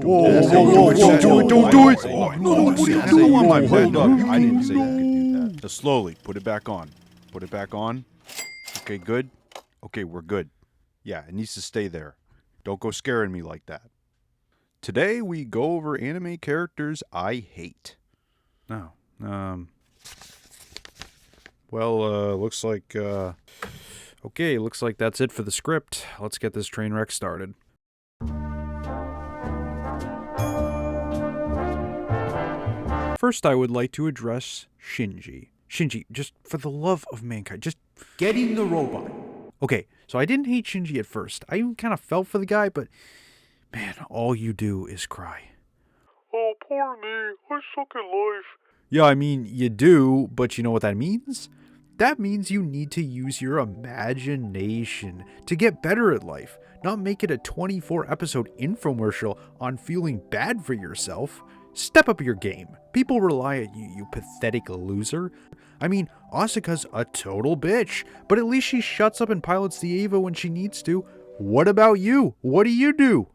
Don't do it! No, what are you doing on my bed? I didn't say you could do that. Just slowly, put it back on. Put it back on. Okay, good? Okay, we're good. Yeah, it needs to stay there. Don't go scaring me like that. Today, we go over anime characters I hate. Now, looks like, okay, looks like that's it for the script. Let's get this train wreck started. First, I would like to address Shinji. Shinji, just for the love of mankind, just get in the robot. Okay, so I didn't hate Shinji at first. I even kind of felt for the guy, but man, all you do is cry. Oh, poor me. I suck at life. Yeah, I mean, you do, but you know what that means? That means you need to use your imagination to get better at life, not make it a 24-episode infomercial on feeling bad for yourself. Step up your game. People rely on you, you pathetic loser. I mean, Asuka's a total bitch, but at least she shuts up and pilots the Eva when she needs to. What about you? What do you do?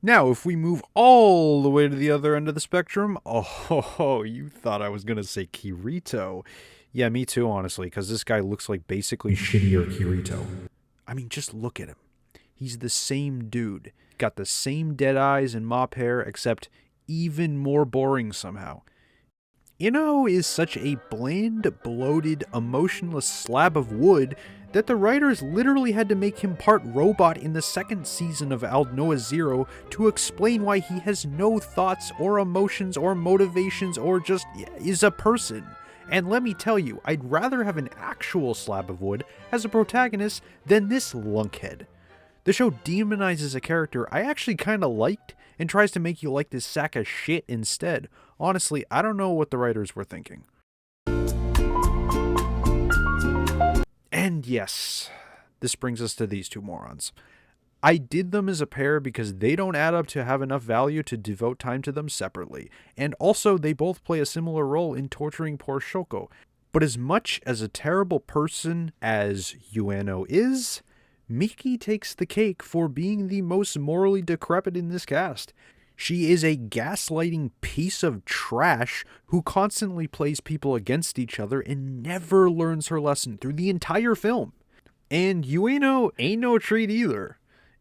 Now, if we move all the way to the other end of the spectrum, oh, you thought I was going to say Kirito. Yeah, me too, honestly, because this guy looks like basically shittier Kirito. I mean, just look at him. He's the same dude. Got the same dead eyes and mop hair, except even more boring somehow. Ino is such a bland, bloated, emotionless slab of wood that the writers literally had to make him part robot in the second season of Aldnoah Zero to explain why he has no thoughts or emotions or motivations or just is a person. And let me tell you, I'd rather have an actual slab of wood as a protagonist than this lunkhead. The show demonizes a character I actually kinda liked and tries to make you like this sack of shit instead. Honestly, I don't know what the writers were thinking. And yes, this brings us to these two morons. I did them as a pair because they don't add up to have enough value to devote time to them separately. And also, they both play a similar role in torturing poor Shoko. But as much as a terrible person as Ueno is, Miki takes the cake for being the most morally decrepit in this cast. She is a gaslighting piece of trash who constantly plays people against each other and never learns her lesson through the entire film. And Ueno ain't no treat either.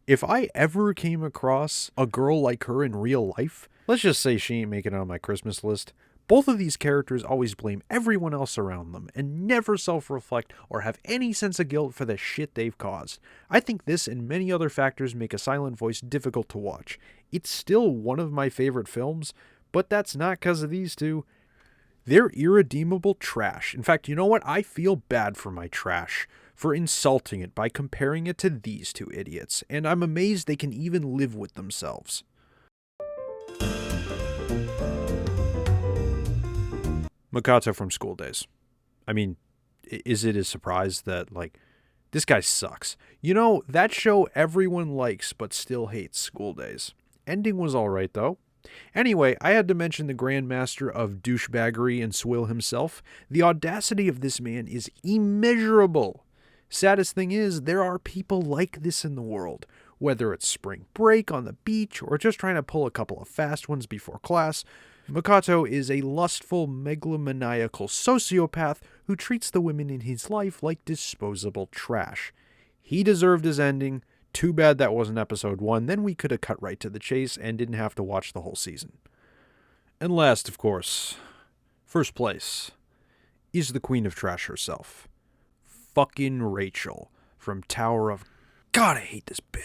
If I ever came across a girl like her in real life, let's just say she ain't making it on my Christmas list, both of these characters always blame everyone else around them and never self-reflect or have any sense of guilt for the shit they've caused. I think this and many other factors make A Silent Voice difficult to watch. It's still one of my favorite films, but that's not because of these two. They're irredeemable trash. In fact, you know what? I feel bad for my trash for insulting it by comparing it to these two idiots, and I'm amazed they can even live with themselves. Makoto from School Days. I mean, is it a surprise that, this guy sucks? You know, that show everyone likes but still hates, School Days. Ending was alright, though. Anyway, I had to mention the grandmaster of douchebaggery and swill himself. The audacity of this man is immeasurable. Saddest thing is, there are people like this in the world. Whether it's spring break on the beach or just trying to pull a couple of fast ones before class, Makoto is a lustful, megalomaniacal sociopath who treats the women in his life like disposable trash. He deserved his ending. Too bad that wasn't episode 1, then we could have cut right to the chase and didn't have to watch the whole season. And last, of course, first place, is the queen of trash herself. Fucking Rachel from Tower of... God, I hate this bitch.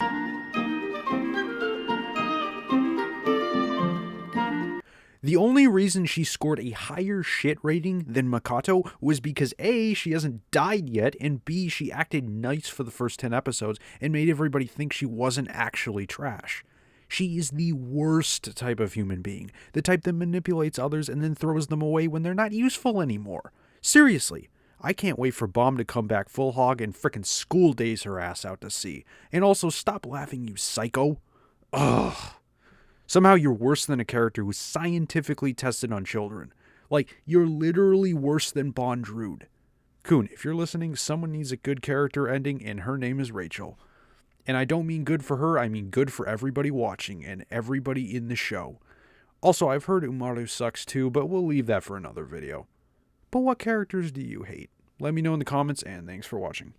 The only reason she scored a higher shit rating than Makoto was because A, she hasn't died yet, and B, she acted nice for the first 10 episodes and made everybody think she wasn't actually trash. She is the worst type of human being, the type that manipulates others and then throws them away when they're not useful anymore. Seriously, I can't wait for Bomb to come back full hog and frickin' School Days her ass out to sea. And also, stop laughing, you psycho. Ugh. Somehow you're worse than a character who's scientifically tested on children. You're literally worse than Bondrude. Kun, if you're listening, someone needs a good character ending, and her name is Rachel. And I don't mean good for her, I mean good for everybody watching and everybody in the show. Also, I've heard Umaru sucks too, but we'll leave that for another video. But what characters do you hate? Let me know in the comments, and thanks for watching.